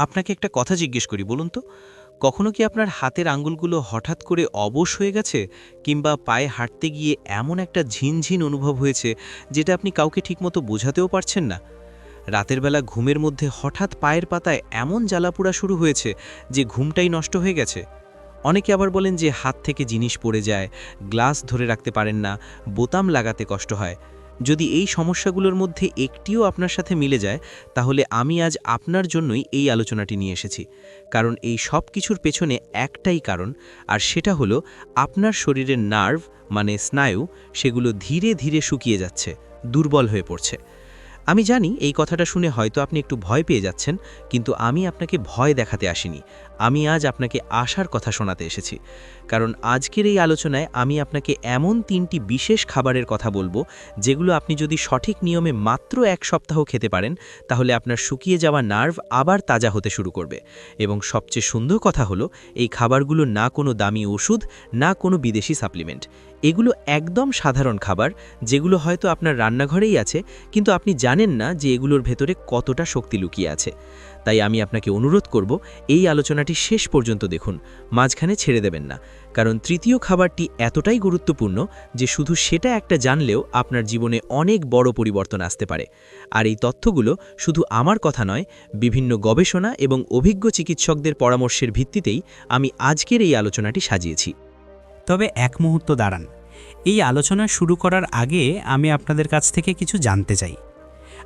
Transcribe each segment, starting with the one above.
আপনাকে একটা কথা জিজ্ঞেস করি বলুন তো, কখনো কি আপনার হাতের আঙ্গুলগুলো হঠাৎ করে অবশ হয়ে গেছে কিংবা পায়ে হাঁটতে গিয়ে এমন একটা ঝিনঝিন অনুভব হয়েছে যেটা আপনি কাউকে ঠিকমতো বোঝাতেও পারছেন না? রাতের বেলা ঘুমের মধ্যে হঠাৎ পায়ের পাতায় এমন জ্বালাপোড়া শুরু হয়েছে যে ঘুমটাই নষ্ট হয়ে গেছে? অনেকে আবার বলেন যে হাত থেকে জিনিস পড়ে যায়, গ্লাস ধরে রাখতে পারেন না, বোতাম লাগাতে কষ্ট হয়। যদি এই সমস্যাগুলোর মধ্যে একটিও আপনার সাথে মিলে যায়, তাহলে আমি আজ আপনার জন্যই এই আলোচনাটি নিয়ে এসেছি। কারণ এই সব কিছুর পেছনে একটাই কারণ, আর সেটা হলো আপনার শরীরের নার্ভ মানে স্নায়ু সেগুলো ধীরে ধীরে শুকিয়ে যাচ্ছে, দুর্বল হয়ে পড়ছে। আমি জানি এই কথাটা শুনে হয়তো আপনি একটু ভয় পেয়ে যাচ্ছেন, কিন্তু আমি আপনাকে ভয় দেখাতে আসিনি। আমি আজ আপনাকে আশার কথা শোনাতে এসেছি। কারণ আজকের এই আলোচনায় আমি আপনাকে এমন 3টি বিশেষ খাবারের কথা বলবো, যেগুলো আপনি যদি সঠিক নিয়মে মাত্র 1 সপ্তাহ খেতে পারেন, তাহলে আপনার শুকিয়ে যাওয়া নার্ভ আবার তাজা হতে শুরু করবে। এবং সবচেয়ে সুন্দর কথা হলো, এই খাবারগুলো না কোনো দামি ওষুধ, না কোনো বিদেশি সাপ্লিমেন্ট। এগুলো একদম সাধারণ খাবার, যেগুলো হয়তো আপনার রান্নাঘরেই আছে, কিন্তু আপনি জানেন না যে এগুলোর ভেতরে কতটা শক্তি লুকিয়ে আছে। তাই আমি আপনাকে অনুরোধ করব, এই আলোচনাটি শেষ পর্যন্ত দেখুন, মাঝখানে ছেড়ে দেবেন না। কারণ তৃতীয় খাবারটি এতটাই গুরুত্বপূর্ণ যে শুধু সেটা একটা জানলেও আপনার জীবনে অনেক বড় পরিবর্তন আসতে পারে। আর এই তথ্যগুলো শুধু আমার কথা নয়, বিভিন্ন গবেষণা এবং অভিজ্ঞ চিকিৎসকদের পরামর্শের ভিত্তিতেই আমি আজকের এই আলোচনাটি সাজিয়েছি। তবে এক মুহূর্ত দাঁড়ান। এই আলোচনা শুরু করার আগে আমি আপনাদের কাছ থেকে কিছু জানতে চাই।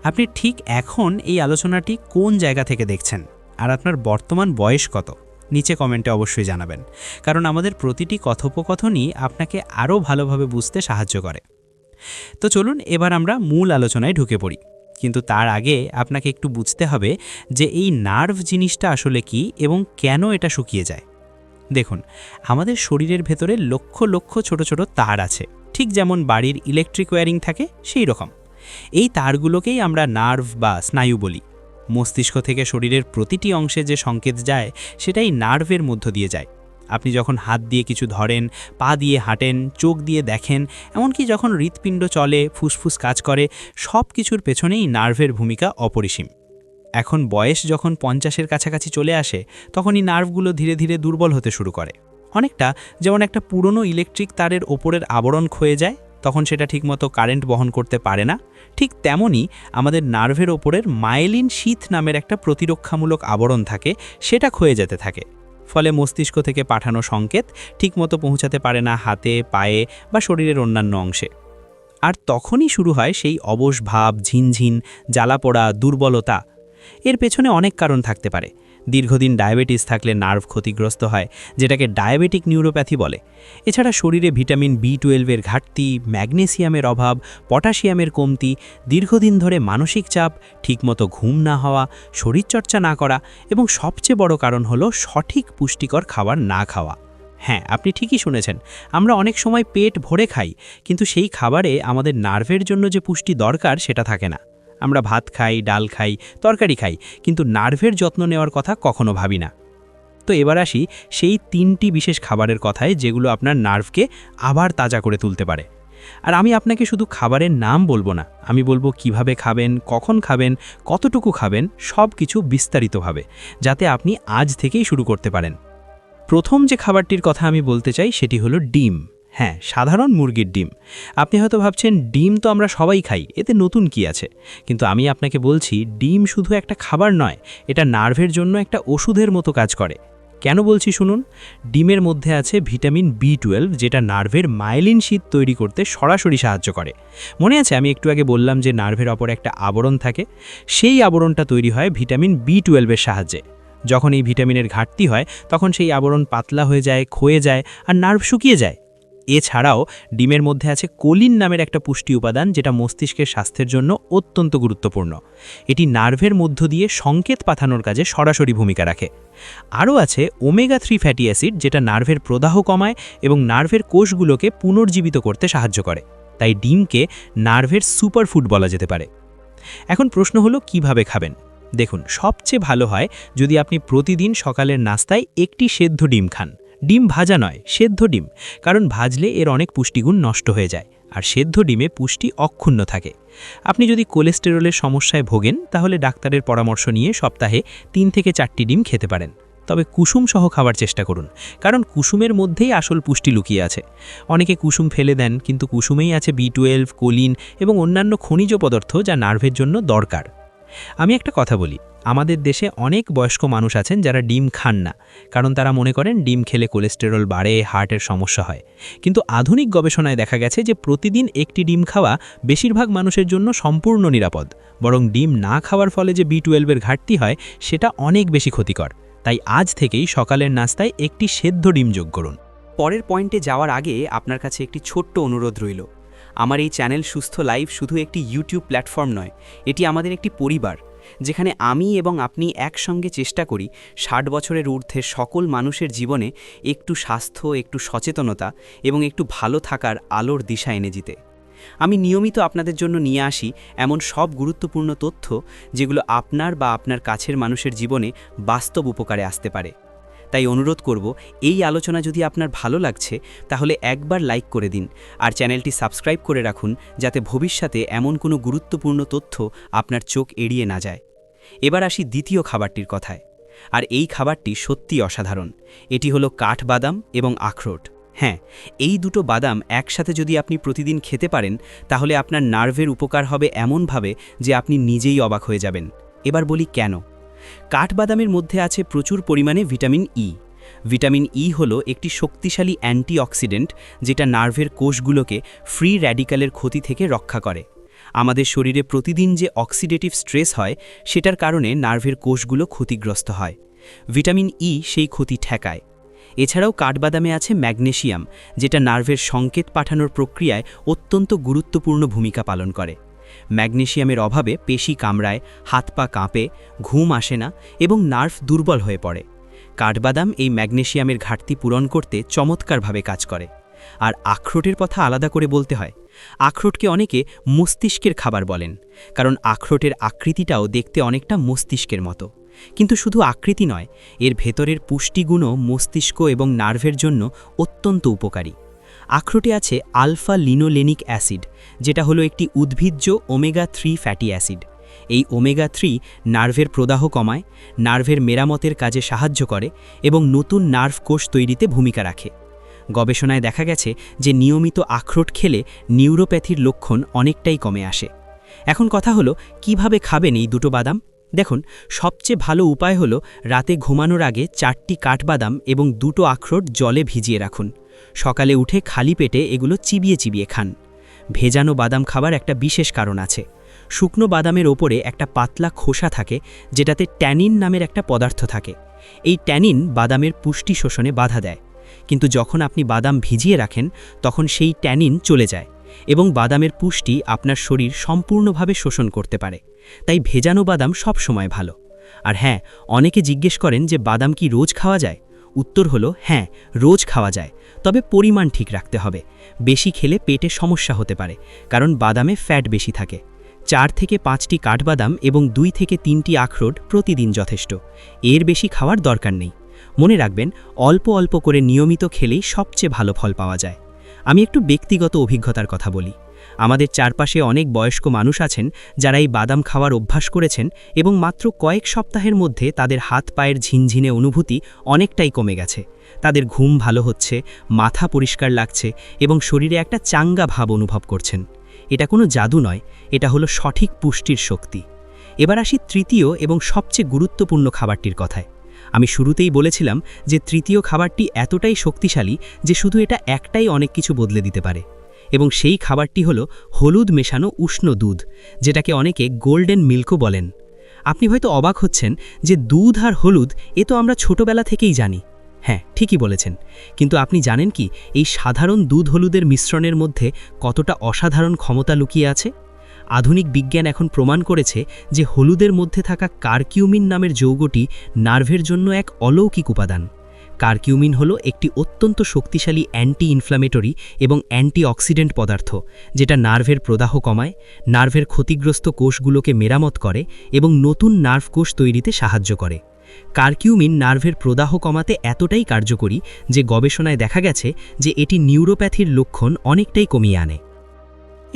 আপনি ঠিক এখন এই আলোচনাটি কোন জায়গা থেকে দেখছেন, আর আপনার বর্তমান বয়স কত? নিচে কমেন্টে অবশ্যই জানাবেন, কারণ আমাদের প্রতিটি কথোপকথনই আপনাকে আরও ভালোভাবে বুঝতে সাহায্য করে। তো চলুন এবার আমরা মূল আলোচনায় ঢুকে পড়ি। কিন্তু তার আগে আপনাকে একটু বুঝতে হবে যে এই নার্ভ জিনিসটা আসলে কি এবং কেন এটা শুকিয়ে যায়। দেখুন, আমাদের শরীরের ভেতরে লক্ষ লক্ষ ছোট ছোট তার আছে, ঠিক যেমন বাড়ির ইলেকট্রিক ওয়্যারিং থাকে সেই রকম। এই তারগুলোকেই আমরা নার্ভ বা স্নায়ু বলি। মস্তিষ্ক থেকে শরীরের প্রতিটি অংশে যে সংকেত যায় সেটাই নার্ভের মধ্য দিয়ে যায়। আপনি যখন হাত দিয়ে কিছু ধরেন, পা দিয়ে হাঁটেন, চোখ দিয়ে দেখেন, এমনকি যখন হৃৎপিণ্ড চলে, ফুসফুস কাজ করে, সব কিছুর পেছনেই নার্ভের ভূমিকা অপরিসীম। এখন বয়স যখন 50-এর কাছাকাছি চলে আসে, তখনই নার্ভগুলো ধীরে ধীরে দুর্বল হতে শুরু করে। অনেকটা যেমন একটা পুরনো ইলেকট্রিক তারের ওপরের আবরণ ক্ষয়ে যায়, তখন সেটা ঠিকমতো কারেন্ট বহন করতে পারে না। ঠিক তেমনই আমাদের নার্ভের ওপরের মায়েলিন শীথ নামের একটা প্রতিরক্ষামূলক আবরণ থাকে, সেটা ক্ষয়ে যেতে থাকে। ফলে মস্তিষ্ক থেকে পাঠানো সংকেত ঠিকমতো পৌঁছাতে পারে না হাতে, পায়ে বা শরীরের অন্যান্য অংশে। আর তখনই শুরু হয় সেই অবশ ভাব, ঝিনঝিন, জ্বালাপোড়া, দুর্বলতা। এর পেছনে অনেক কারণ থাকতে পারে। দীর্ঘদিন ডায়াবেটিস থাকলে নার্ভ ক্ষতিগ্রস্ত হয়, যেটাকে ডায়াবেটিক নিউরোপ্যাথি বলে। এছাড়া শরীরে ভিটামিন B12-এর ঘাটতি, ম্যাগনেসিয়ামের অভাব, পটাশিয়ামের কমতি, দীর্ঘদিন ধরে মানসিক চাপ, ঠিকমতো ঘুম না হওয়া, শরীরচর্চা না করা এবং সবচেয়ে বড় কারণ হলো সঠিক পুষ্টিকর খাবার না খাওয়া। হ্যাঁ, আপনি ঠিকই শুনেছেন। আমরা অনেক সময় পেট ভরে খাই, কিন্তু সেই খাবারে আমাদের নার্ভের জন্য যে পুষ্টি দরকার সেটা থাকে না। আমরা ভাত খাই, ডাল খাই, তরকারি খাই, কিন্তু নার্ভের যত্ন নেওয়ার কথা কখনো ভাবি না। তো এবার আসি সেই 3টি বিশেষ খাবারের কথায়, যেগুলো আপনার নার্ভকে আবার তাজা করে তুলতে পারে। আর আমি আপনাকে শুধু খাবারের নাম বলবো না, আমি বলবো কিভাবে খাবেন, কখন খাবেন, কতটুকু খাবেন, সব কিছু বিস্তারিতভাবে, যাতে আপনি আজ থেকেই শুরু করতে পারেন। প্রথম যে খাবারটির কথা আমি বলতে চাই সেটি হলো ডিম। হ্যাঁ, সাধারণ মুরগির ডিম। আপনি হয়তো ভাবছেন ডিম তো আমরা সবাই খাই, এতে নতুন কি আছে? কিন্তু আমি আপনাকে বলছি, ডিম শুধু একটা খাবার নয়, এটা নার্ভের জন্য একটা ওষুধের মতো কাজ করে। কেন বলছি শুনুন। ডিমের মধ্যে আছে ভিটামিন B12, যেটা নার্ভের মায়েলিন শীথ তৈরি করতে সরাসরি সাহায্য করে। মনে আছে আমি একটু আগে বললাম যে নার্ভের ওপর একটা আবরণ থাকে? সেই আবরণটা তৈরি হয় ভিটামিন B12-এর সাহায্যে। যখন এই ভিটামিনের ঘাটতি হয়, তখন সেই আবরণ পাতলা হয়ে যায়, ক্ষয়ে যায় আর নার্ভ শুকিয়ে যায়। এছাড়াও ডিমের মধ্যে আছে কোলিন নামের একটা পুষ্টি উপাদান, যেটা মস্তিষ্কের স্বাস্থ্যের জন্য অত্যন্ত গুরুত্বপূর্ণ। এটি নার্ভের মধ্য দিয়ে সংকেত পাঠানোর কাজে সরাসরি ভূমিকা রাখে। আরও আছে ওমেগা-3 ফ্যাটি অ্যাসিড, যেটা নার্ভের প্রদাহ কমায় এবং নার্ভের কোষগুলোকে পুনর্জীবিত করতে সাহায্য করে। তাই ডিমকে নার্ভের সুপারফুড বলা যেতে পারে। এখন প্রশ্ন হলো কিভাবে খাবেন। দেখুন, সবচেয়ে ভালো হয় যদি আপনি প্রতিদিন সকালের নাস্তায় একটি সেদ্ধ ডিম খান। ডিম ভাজা নয়, সেদ্ধ ডিম, কারণ ভাজলে এর অনেক পুষ্টিগুণ নষ্ট হয়ে যায়। আর সেদ্ধ ডিমে পুষ্টি অক্ষুণ্ণ থাকে। আপনি যদি কোলেস্টেরলের সমস্যায় ভোগেন তাহলে ডাক্তারের পরামর্শ নিয়ে সপ্তাহে 3 থেকে 4টি ডিম খেতে পারেন। তবে কুসুম সহ খাওয়ার চেষ্টা করুন, কারণ কুসুমের মধ্যেই আসল পুষ্টি লুকিয়ে আছে। অনেকে কুসুম ফেলে দেন, কিন্তু কুসুমেই আছে B12, কোলিন এবং অন্যান্য খনিজ পদার্থ যা নার্ভের জন্য দরকার। আমি একটা কথা বলি, আমাদের দেশে অনেক বয়স্ক মানুষ আছেন যারা ডিম খান না, কারণ তারা মনে করেন ডিম খেলে কোলেস্টেরল বাড়ে, হার্টের সমস্যা হয়। কিন্তু আধুনিক গবেষণায় দেখা গেছে যে প্রতিদিন একটি ডিম খাওয়া বেশিরভাগ মানুষের জন্য সম্পূর্ণ নিরাপদ। বরং ডিম না খাওয়ার ফলে যে B12-এর ঘাটতি হয় সেটা অনেক বেশি ক্ষতিকর। তাই আজ থেকেই সকালের নাস্তায় একটি সেদ্ধ ডিম যোগ করুন। পরের পয়েন্টে যাওয়ার আগে আপনার কাছে একটি ছোট্ট অনুরোধ রইল। আমার এই চ্যানেল সুস্থ লাইফ শুধু একটি ইউটিউব প্ল্যাটফর্ম নয়, এটি আমাদের একটি পরিবার, যেখানে আমি এবং আপনি একসঙ্গে চেষ্টা করি 60 বছরের ঊর্ধ্বের সকল মানুষের জীবনে একটু স্বাস্থ্য, একটু সচেতনতা এবং একটু ভালো থাকার আলোর দিশা এনে দিতে। আমি নিয়মিত আপনাদের জন্য নিয়ে আসি এমন সব গুরুত্বপূর্ণ তথ্য যেগুলো আপনার বা আপনার কাছের মানুষের জীবনে বাস্তব উপকারে আসতে পারে। তাই অনুরোধ করব, এই আলোচনা যদি আপনার ভালো লাগছে তাহলে একবার লাইক করে দিন আর চ্যানেলটি সাবস্ক্রাইব করে রাখুন, যাতে ভবিষ্যতে এমন কোনো গুরুত্বপূর্ণ তথ্য আপনার চোখ এড়িয়ে না যায়। এবার আসি দ্বিতীয় খাবারটির কথায়। আর এই খাবারটি সত্যি অসাধারণ। এটি হলো কাঠবাদাম এবং আখরোট। হ্যাঁ, এই দুটো বাদাম একসাথে যদি আপনি প্রতিদিন খেতে পারেন তাহলে আপনার নার্ভের উপকার হবে এমনভাবে যে আপনি নিজেই অবাক হয়ে যাবেন। এবার বলি কেন। কাঠবাদামের মধ্যে আছে প্রচুর পরিমাণে ভিটামিন ই। ভিটামিন ই হলো একটি শক্তিশালী অ্যান্টিঅক্সিডেন্ট যেটা নার্ভের কোষগুলোকে ফ্রি র্যাডিক্যালের ক্ষতি থেকে রক্ষা করে। আমাদের শরীরে প্রতিদিন যে অক্সিডেটিভ স্ট্রেস হয় সেটার কারণে নার্ভের কোষগুলো ক্ষতিগ্রস্ত হয়। ভিটামিন ই সেই ক্ষতি ঠেকায়। এছাড়াও কাঠবাদামে আছে ম্যাগনেসিয়াম, যেটা নার্ভের সংকেত পাঠানোর প্রক্রিয়ায় অত্যন্ত গুরুত্বপূর্ণ ভূমিকা পালন করে। ম্যাগনেসিয়ামের অভাবে পেশি কামড়ায়, হাত পা কাঁপে, ঘুম আসে না এবং নার্ভ দুর্বল হয়ে পড়ে। কাঠবাদাম এই ম্যাগনেসিয়ামের ঘাটতি পূরণ করতে চমৎকারভাবে কাজ করে। আর আখরোটের কথা আলাদা করে বলতে হয়। আখরোটকে অনেকে মস্তিষ্কের খাবার বলেন, কারণ আখরোটের আকৃতিটাও দেখতে অনেকটা মস্তিষ্কের মতো। কিন্তু শুধু আকৃতি নয়, এর ভেতরের পুষ্টিগুণও মস্তিষ্ক এবং নার্ভের জন্য অত্যন্ত উপকারী। আখরোটে আছে আলফা লিনোলেনিক অ্যাসিড, যেটা হলো একটি উদ্ভিজ্জ ওমেগা-3 ফ্যাটি অ্যাসিড। এই ওমেগা-3 নার্ভের প্রদাহ কমায়, নার্ভের মেরামতের কাজে সাহায্য করে এবং নতুন নার্ভ কোষ তৈরিতে ভূমিকা রাখে। গবেষণায় দেখা গেছে যে নিয়মিত আখরোট খেলে নিউরোপ্যাথির লক্ষণ অনেকটাই কমে আসে। এখন কথা হলো, কিভাবে খাবেন এই দুটো বাদাম? দেখুন, সবচেয়ে ভালো উপায় হলো রাতে ঘুমানোর আগে 4টি কাঠবাদাম এবং 2টো আখরোট জলে ভিজিয়ে রাখুন। সকালে উঠে খালি পেটে এগুলো চিবিয়ে চিবিয়ে খান। ভেজানো বাদাম খাবার একটা বিশেষ কারণ আছে। শুকনো বাদামের ওপরে একটা পাতলা খোসা থাকে, যেটাতে ট্যানিন নামের একটা পদার্থ থাকে। এই ট্যানিন বাদামের পুষ্টি শোষণে বাধা দেয়। কিন্তু যখন আপনি বাদাম ভিজিয়ে রাখেন তখন সেই ট্যানিন চলে যায় এবং বাদামের পুষ্টি আপনার শরীর সম্পূর্ণভাবে শোষণ করতে পারে। তাই ভেজানো বাদাম সব সময় ভালো। আর হ্যাঁ, অনেকে জিজ্ঞেস করেন যে বাদাম কি রোজ খাওয়া যায়? উত্তর হলো হ্যাঁ, রোজ খাওয়া যায়, তবে পরিমাণ ঠিক রাখতে হবে। বেশি খেলে পেটে সমস্যা হতে পারে, কারণ বাদামে ফ্যাট বেশি থাকে। 4 থেকে 5টি কাঠবাদাম এবং 2 থেকে 3টি আখরোট প্রতিদিন যথেষ্ট। এর বেশি খাওয়ার দরকার নেই। মনে রাখবেন, অল্প অল্প করে নিয়মিত খেলেই সবচেয়ে ভালো ফল পাওয়া যায়। আমি একটু ব্যক্তিগত অভিজ্ঞতার কথা বলি। আমাদের চারপাশে অনেক বয়স্ক মানুষ আছেন যারা এই বাদাম খাওয়ার অভ্যাস করেছেন এবং মাত্র কয়েক সপ্তাহের মধ্যে তাদের হাত পায়ের ঝিনঝিনে অনুভূতি অনেকটাই কমে গেছে। তাদের ঘুম ভালো হচ্ছে, মাথা পরিষ্কার লাগছে এবং শরীরে একটা চাঙ্গা ভাব অনুভব করছেন। এটা কোনো জাদু নয়, এটা হলো সঠিক পুষ্টির শক্তি। এবার আসি তৃতীয় এবং সবচেয়ে গুরুত্বপূর্ণ খাবারটির কথায়। আমি শুরুতেই বলেছিলাম যে তৃতীয় খাবারটি এতটাই শক্তিশালী যে শুধু এটা একটাই অনেক কিছু বদলে দিতে পারে। এবং সেই খাবারটি হলো হলুদ মেশানো উষ্ণ দুধ, যেটাকে অনেকে গোল্ডেন মিল্কও বলেন। আপনি হয়তো অবাক হচ্ছেন যে দুধ আর হলুদ এ তো আমরা ছোটবেলা থেকেই জানি। হ্যাঁ, ঠিকই বলেছেন। কিন্তু আপনি জানেন কি এই সাধারণ দুধ হলুদের মিশ্রণের মধ্যে কতটা অসাধারণ ক্ষমতা লুকিয়ে আছে? আধুনিক বিজ্ঞান এখন প্রমাণ করেছে যে হলুদের মধ্যে থাকা কারকিউমিন নামের যৌগটি নার্ভের জন্য এক অলৌকিক উপাদান। কারকিউমিন হলো একটি অত্যন্ত শক্তিশালী অ্যান্টি ইনফ্ল্যামেটরি এবং অ্যান্টিঅক্সিডেন্ট পদার্থ, যেটা নার্ভের প্রদাহ কমায়, নার্ভের ক্ষতিগ্রস্ত কোষগুলোকে মেরামত করে এবং নতুন নার্ভ কোষ তৈরিতে সাহায্য করে। কারকিউমিন নার্ভের প্রদাহ কমাতে এতটাই কার্যকরী যে গবেষণায় দেখা গেছে যে এটি নিউরোপ্যাথির লক্ষণ অনেকটাই কমিয়ে আনে।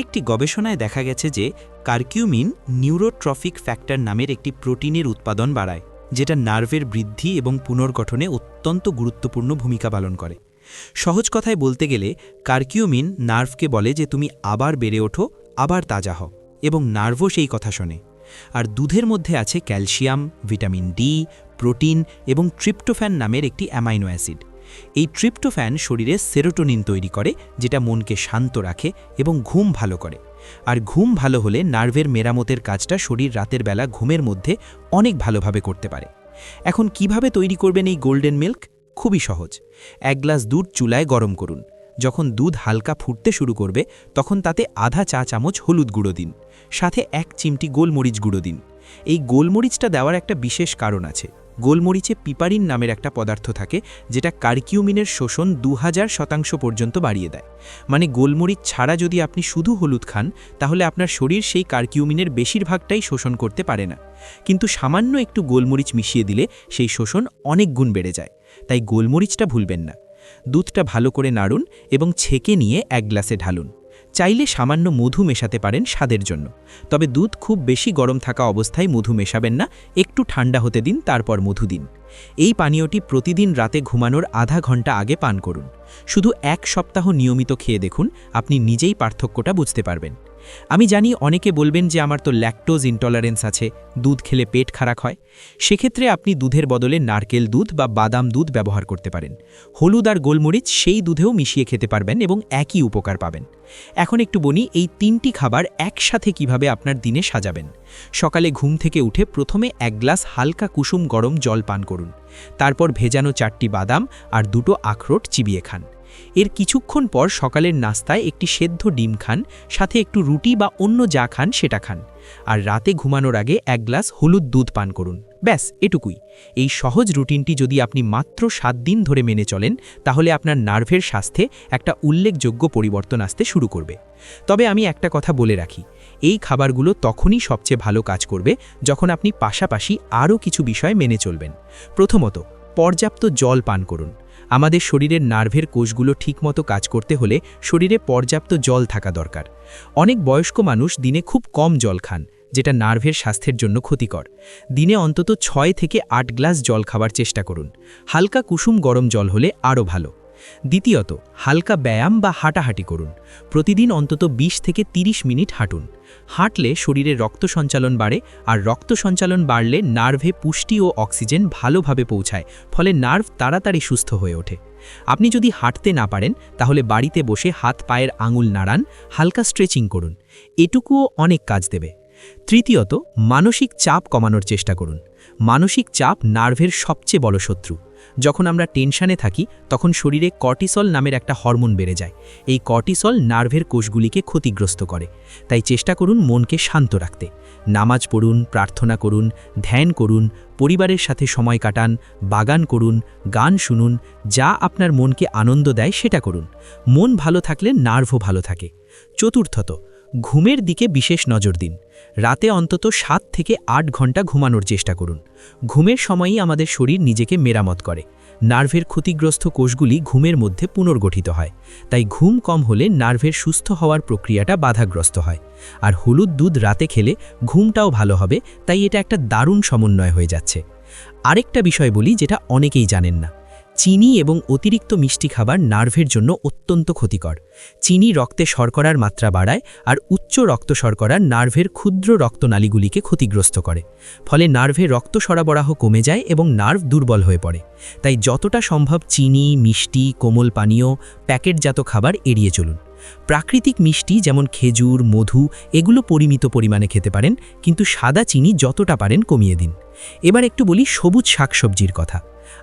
একটি গবেষণায় দেখা গেছে যে কারকিউমিন নিউরোট্রফিক ফ্যাক্টর নামের একটি প্রোটিনের উৎপাদন বাড়ায়, যেটা নার্ভের বৃদ্ধি এবং পুনর্গঠনে অত্যন্ত গুরুত্বপূর্ণ ভূমিকা পালন করে। সহজ কথায় বলতে গেলে কারকিউমিন নার্ভকে বলে যে তুমি আবার বেড়ে ওঠো, আবার তাজা হও, এবং নার্ভও সেই কথা শোনে। আর দুধের মধ্যে আছে ক্যালসিয়াম, ভিটামিন ডি, প্রোটিন এবং ট্রিপ্টোফ্যান নামের একটি অ্যামাইনো অ্যাসিড। এই ট্রিপ্টোফ্যান শরীরে সেরোটোনিন তৈরি করে, যেটা মনকে শান্ত রাখে এবং ঘুম ভালো করে। আর ঘুম ভালো হলে নার্ভের মেরামতের কাজটা শরীর রাতের বেলা ঘুমের মধ্যে অনেক ভালোভাবে করতে পারে। এখন কিভাবে তৈরি করবেন এই গোল্ডেন মিল্ক? খুবই সহজ। 1 গ্লাস দুধ চুলায় গরম করুন। যখন দুধ হালকা ফুটতে শুরু করবে তখন তাতে আধা চা চামচ হলুদ গুঁড়ো দিন, সাথে 1 চিমটি গোলমরিচ গুঁড়ো দিন। এই গোলমরিচটা দেওয়ার একটা বিশেষ কারণ আছে। গোলমরিচে পিপারিন নামের একটা পদার্থ থাকে, যেটা কারকিউমিনের শোষণ 2000% পর্যন্ত বাড়িয়ে দেয়। মানে গোলমরিচ ছাড়া যদি আপনি শুধু হলুদ খান, তাহলে আপনার শরীর সেই কারকিউমিনের বেশিরভাগটাই শোষণ করতে পারে না। কিন্তু সামান্য একটু গোলমরিচ মিশিয়ে দিলে সেই শোষণ অনেক গুণ বেড়ে যায়। তাই গোলমরিচটা ভুলবেন না। দুধটা ভালো করে নাড়ুন এবং ছেঁকে নিয়ে 1 গ্লাসে ঢালুন। চাইলে সামান্য মধু মেশাতে পারেন স্বাদের জন্য, তবে দুধ খুব বেশি গরম থাকা অবস্থায় মধু মেশাবেন না, একটু ঠান্ডা হতে দিন, তারপর মধু দিন। এই পানীয়টি প্রতিদিন রাতে ঘুমানোর আধা ঘন্টা আগে পান করুন। শুধু 1 সপ্তাহ নিয়মিত খেয়ে দেখুন, আপনি নিজেই পার্থক্যটা বুঝতে পারবেন। আমি জানি অনেকে বলবেন যে আমার তো ল্যাকটোজ ইনটলারেন্স আছে, দুধ খেলে পেট খারাপ হয়। সেক্ষেত্রে আপনি দুধের বদলে নারকেল দুধ বা বাদাম দুধ ব্যবহার করতে পারেন। হলুদ আর গোলমরিচ সেই দুধেও মিশিয়ে খেতে পারবেন এবং একই উপকার পাবেন। এখন একটু বলি এই 3টি খাবার একসাথে কিভাবে আপনার দিনে সাজাবেন। সকালে ঘুম থেকে উঠে প্রথমে 1 গ্লাস হালকা কুসুম গরম জল পান করুন। তারপর ভেজানো 4টি বাদাম আর 2টো আখরোট চিবিয়ে খান। এর কিছুক্ষণ পর সকালের নাস্তায় একটি সেদ্ধ ডিম খান, সাথে একটু রুটি বা অন্য যা খান সেটা খান। আর রাতে ঘুমানোর আগে 1 গ্লাস হলুদ দুধ পান করুন। ব্যাস এটুকুই। এই সহজ রুটিনটি যদি আপনি মাত্র 7 দিন ধরে মেনে চলেন, তাহলে আপনার নার্ভের স্বাস্থ্যে একটা উল্লেখযোগ্য পরিবর্তন আসতে শুরু করবে। তবে আমি একটা কথা বলে রাখি, এই খাবারগুলো তখনই সবচেয়ে ভালো কাজ করবে যখন আপনি পাশাপাশি আরও কিছু বিষয় মেনে চলবেন। প্রথমত, পর্যাপ্ত জল পান করুন। আমাদের শরীরের নার্ভের কোষগুলো ঠিকমতো কাজ করতে হলে শরীরে পর্যাপ্ত জল থাকা দরকার। অনেক বয়স্ক মানুষ দিনে খুব কম জল খান, যেটা নার্ভের স্বাস্থ্যের জন্য ক্ষতিকর। দিনে অন্তত 6 থেকে 8 গ্লাস জল খাবার চেষ্টা করুন। হালকা কুসুম গরম জল হলে আরও ভালো। দ্বিতীয়ত, হালকা ব্যায়াম বা হাঁটাহাঁটি করুন। প্রতিদিন অন্তত 20 থেকে 30 মিনিট হাঁটুন। হাঁটলে শরীরে রক্ত সঞ্চালন বাড়ে, আর রক্ত সঞ্চালন বাড়লে নার্ভে পুষ্টি ও অক্সিজেন ভালোভাবে পৌঁছায়, ফলে নার্ভ তাড়াতাড়ি সুস্থ হয়ে ওঠে। আপনি যদি হাঁটতে না পারেন, তাহলে বাড়িতে বসে হাত পায়ের আঙুল নাড়ান, হালকা স্ট্রেচিং করুন। এটুকুও অনেক কাজ দেবে। তৃতীয়ত, মানসিক চাপ কমানোর চেষ্টা করুন। মানসিক চাপ নার্ভের সবচেয়ে বড় শত্রু। যখন আমরা টেনশনে থাকি তখন শরীরে কর্টিসল নামের একটা হরমোন বেড়ে যায়। এই কর্টিসল নার্ভের কোষগুলিকে ক্ষতিগ্রস্ত করে। তাই চেষ্টা করুন মনকে শান্ত রাখতে। নামাজ পড়ুন, প্রার্থনা করুন, ধ্যান করুন, পরিবারের সাথে সময় কাটান, বাগান করুন, গান শুনুন, যা আপনার মনকে আনন্দ দেয় সেটা করুন। মন ভালো থাকলে নার্ভও ভালো থাকে। চতুর্থত, ঘুমের দিকে বিশেষ নজর দিন। রাতে অন্তত 7 থেকে 8 ঘন্টা ঘুমানোর চেষ্টা করুন। ঘুমের সময়ই আমাদের শরীর নিজেকে মেরামত করে। নার্ভের ক্ষতিগ্রস্ত কোষগুলি ঘুমের মধ্যে পুনর্গঠিত হয়। তাই ঘুম কম হলে নার্ভের সুস্থ হওয়ার প্রক্রিয়াটা বাধাগ্রস্ত হয়। আর হলুদ দুধ রাতে খেলে ঘুমটাও ভালো হবে, তাই এটা একটা দারুণ সমন্বয় হয়ে যাচ্ছে। আরেকটা বিষয় বলি যেটা অনেকেই জানেন না। চিনি এবং অতিরিক্ত মিষ্টি খাবার নার্ভের জন্য অত্যন্ত ক্ষতিকর। চিনি রক্তে শর্করার মাত্রা বাড়ায়, আর উচ্চ রক্ত শর্করা নার্ভের ক্ষুদ্র রক্তনালীগুলিকে ক্ষতিগ্রস্ত করে। ফলে নার্ভে রক্ত সরবরাহ কমে যায় এবং নার্ভ দুর্বল হয়ে পড়ে। তাই যতটা সম্ভব চিনি, মিষ্টি, কোমল পানীয়, প্যাকেটজাত খাবার এড়িয়ে চলুন। প্রাকৃতিক মিষ্টি যেমন খেজুর, মধু এগুলো পরিমিত পরিমাণে খেতে পারেন, কিন্তু সাদা চিনি যতটা পারেন কমিয়ে দিন। এবার একটু বলি সবুজ শাকসবজির কথা।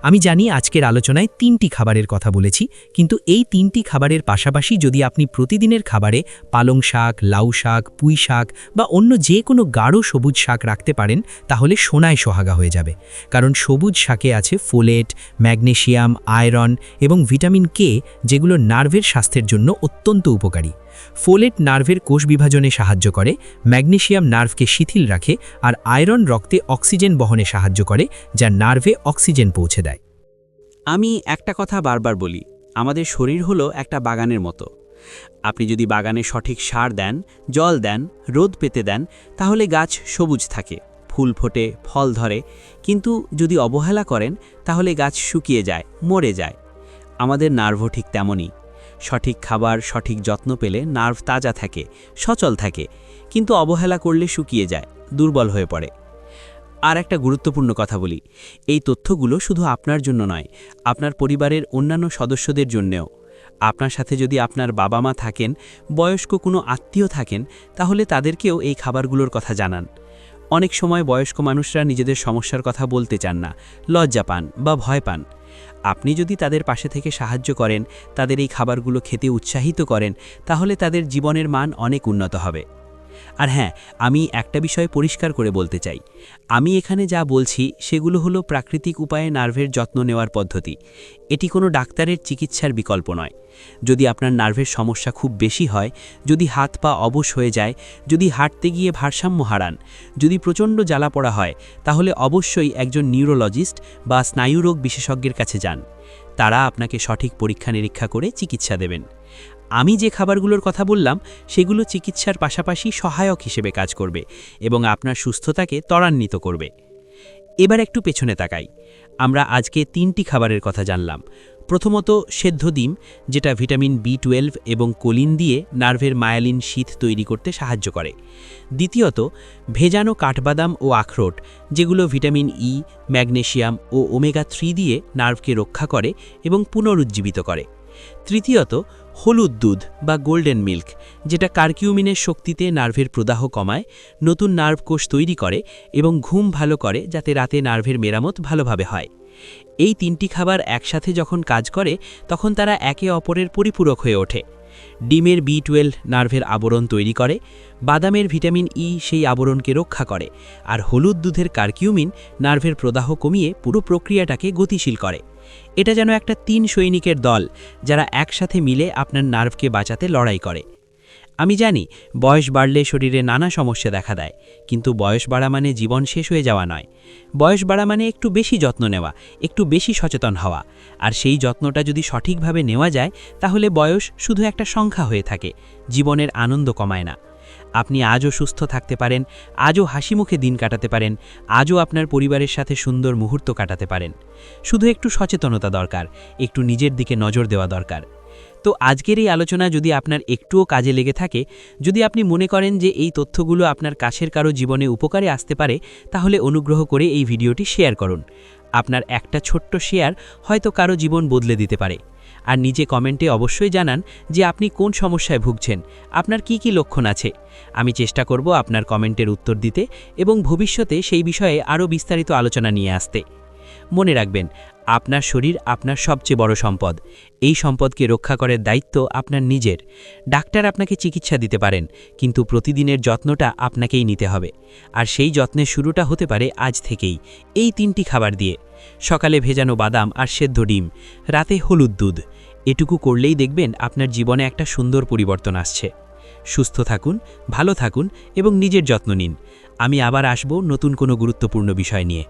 আমি জানি আজকের আলোচনায় 3টি খাবারের কথা বলেছি, কিন্তু এই 3টি খাবারের পাশাপাশি যদি আপনি প্রতিদিনের খাবারে পালং শাক, লাউ শাক, পুঁই শাক বা অন্য যে কোনো গাঢ় সবুজ শাক রাখতে পারেন, তাহলে সোনায় সোহাগা হয়ে যাবে। কারণ সবুজ শাকে আছে ফোলেট, ম্যাগনেসিয়াম, আয়রন এবং ভিটামিন কে, যেগুলো নার্ভের স্বাস্থ্যের জন্য অত্যন্ত উপকারী। ফোলেট নার্ভের কোষ বিভাজনে সাহায্য করে, ম্যাগনেসিয়াম নার্ভকে শিথিল রাখে, আর আয়রন রক্তে অক্সিজেন বহনে সাহায্য করে, যা নার্ভে অক্সিজেন পৌঁছে দেয়। আমি একটা কথা বারবার বলি, আমাদের শরীর হলো একটা বাগানের মতো। আপনি যদি বাগানে সঠিক সার দেন, জল দেন, রোদ পেতে দেন, তাহলে গাছ সবুজ থাকে, ফুল ফোটে, ফল ধরে। কিন্তু যদি অবহেলা করেন, তাহলে গাছ শুকিয়ে যায়, মরে যায়। আমাদের নার্ভও ঠিক তেমনই। সঠিক খাবার, সঠিক যত্ন পেলে নার্ভ তাজা থাকে, সচল থাকে, কিন্তু অবহেলা করলে শুকিয়ে যায়, দুর্বল হয়ে পড়ে। আর একটা গুরুত্বপূর্ণ কথা বলি, এই তথ্যগুলো শুধু আপনার জন্য নয়, আপনার পরিবারের অন্যান্য সদস্যদের জন্যেও। আপনার সাথে যদি আপনার বাবা মা থাকেন, বয়স্ক কোনো আত্মীয় থাকেন, তাহলে তাদেরকেও এই খাবারগুলোর কথা জানান। অনেক সময় বয়স্ক মানুষরা নিজেদের সমস্যার কথা বলতে চান না, লজ্জা পান বা ভয় পান। আপনি যদি তাদের পাশে থেকে সাহায্য করেন, তাদের এই খাবারগুলো খেতে উৎসাহিত করেন, তাহলে তাদের জীবনের মান অনেক উন্নত হবে। আর হ্যাঁ, আমি একটা বিষয় পরিষ্কার করে বলতে চাই, আমি এখানে যা বলছি সেগুলো হলো প্রাকৃতিক উপায়ে নার্ভের যত্ন নেওয়ার পদ্ধতি। এটি কোনো ডাক্তারের চিকিৎসার বিকল্প নয়। যদি আপনার নার্ভের সমস্যা খুব বেশি হয়, যদি হাত পা অবশ হয়ে যায়, যদি হাঁটতে গিয়ে ভারসাম্য হারান, যদি প্রচণ্ড জ্বালা পড়া হয়, তাহলে অবশ্যই একজন নিউরোলজিস্ট বা স্নায়ুরোগ বিশেষজ্ঞের কাছে যান। তারা আপনাকে সঠিক পরীক্ষা নিরীক্ষা করে চিকিৎসা দেবেন। আমি যে খাবারগুলোর কথা বললাম, সেগুলো চিকিৎসার পাশাপাশি সহায়ক হিসেবে কাজ করবে এবং আপনার সুস্থতাকে ত্বরান্বিত করবে। এবার একটু পেছনে তাকাই। আমরা আজকে 3টি খাবারের কথা জানলাম। প্রথমত, সেদ্ধ ডিম, যেটা ভিটামিন B12 এবং কোলিন দিয়ে নার্ভের মায়ালিন শীথ তৈরি করতে সাহায্য করে। দ্বিতীয়ত, ভেজানো কাঠবাদাম ও আখরোট, যেগুলো ভিটামিন E, ম্যাগনেসিয়াম ও ওমেগা-3 দিয়ে নার্ভকে রক্ষা করে এবং পুনরুজ্জীবিত করে। তৃতীয়ত, হলুদ দুধ বা গোল্ডেন মিল্ক, যেটা কার্কিউমিনের শক্তিতে নার্ভের প্রদাহ কমায়, নতুন নার্ভ কোষ তৈরি করে এবং ঘুম ভালো করে, যাতে রাতে নার্ভের মেরামত ভালোভাবে হয়। এই 3টি খাবার একসাথে যখন কাজ করে, তখন তারা একে অপরের পরিপূরক হয়ে ওঠে। ডিমের B12 নার্ভের আবরণ তৈরি করে, বাদামের ভিটামিন E সেই আবরণকে রক্ষা করে, আর হলুদ দুধের কার্কিউমিন নার্ভের প্রদাহ কমিয়ে পুরো প্রক্রিয়াটাকে গতিশীল করে। এটা যেন একটা 3 সৈনিকের দল, যারা একসাথে মিলে আপনার নার্ভকে বাঁচাতে লড়াই করে। আমি জানি বয়স বাড়লে শরীরে নানা সমস্যা দেখা দেয়, কিন্তু বয়স বাড়া মানে জীবন শেষ হয়ে যাওয়া নয়। বয়স বাড়া মানে একটু বেশি যত্ন নেওয়া, একটু বেশি সচেতন হওয়া। আর সেই যত্নটা যদি সঠিকভাবে নেওয়া যায়, তাহলে বয়স শুধু একটা সংখ্যা হয়ে থাকে, জীবনের আনন্দ কমায় না। আপনি আজও সুস্থ থাকতে পারেন, আজও হাসি মুখে দিন কাটাতে পারেন, আজও আপনার পরিবারের সাথে সুন্দর মুহূর্ত কাটাতে পারেন। শুধু একটু সচেতনতা দরকার, একটু নিজের দিকে নজর দেওয়া দরকার। তো আজকের এই আলোচনা যদি আপনার একটুও কাজে লেগে থাকে, যদি আপনি মনে করেন যে এই তথ্যগুলো আপনার কাছের কারো জীবনে উপকারে আসতে পারে, তাহলে অনুগ্রহ করে এই ভিডিওটি শেয়ার করুন। আপনার একটা ছোট্ট শেয়ার হয়তো কারো জীবন বদলে দিতে পারে। আর নিচে কমেন্টে অবশ্যই জানান যে আপনি কোন সমস্যায় ভুগছেন, আপনার কি কি লক্ষণ আছে। আমি চেষ্টা করব আপনার কমেন্টের উত্তর দিতে এবং ভবিষ্যতে সেই বিষয়ে আরও বিস্তারিত আলোচনা নিয়ে আসতে। মনে রাখবেন, আপনার শরীর আপনার সবচেয়ে বড় সম্পদ। এই সম্পদকে রক্ষা করার দায়িত্ব আপনার নিজের। ডাক্তার আপনাকে চিকিৎসা দিতে পারেন, কিন্তু প্রতিদিনের যত্নটা আপনাকেই নিতে হবে। আর সেই যত্নের শুরুটা হতে পারে আজ থেকেই, এই 3টি খাবার দিয়ে। সকালে ভেজানো বাদাম আর সেদ্ধ ডিম, রাতে হলুদ দুধ। এটুকু করলেই দেখবেন আপনার জীবনে একটা সুন্দর পরিবর্তন আসছে। সুস্থ থাকুন, ভালো থাকুন এবং নিজের যত্ন নিন। আমি আবার আসব নতুন কোনো গুরুত্বপূর্ণ বিষয় নিয়ে।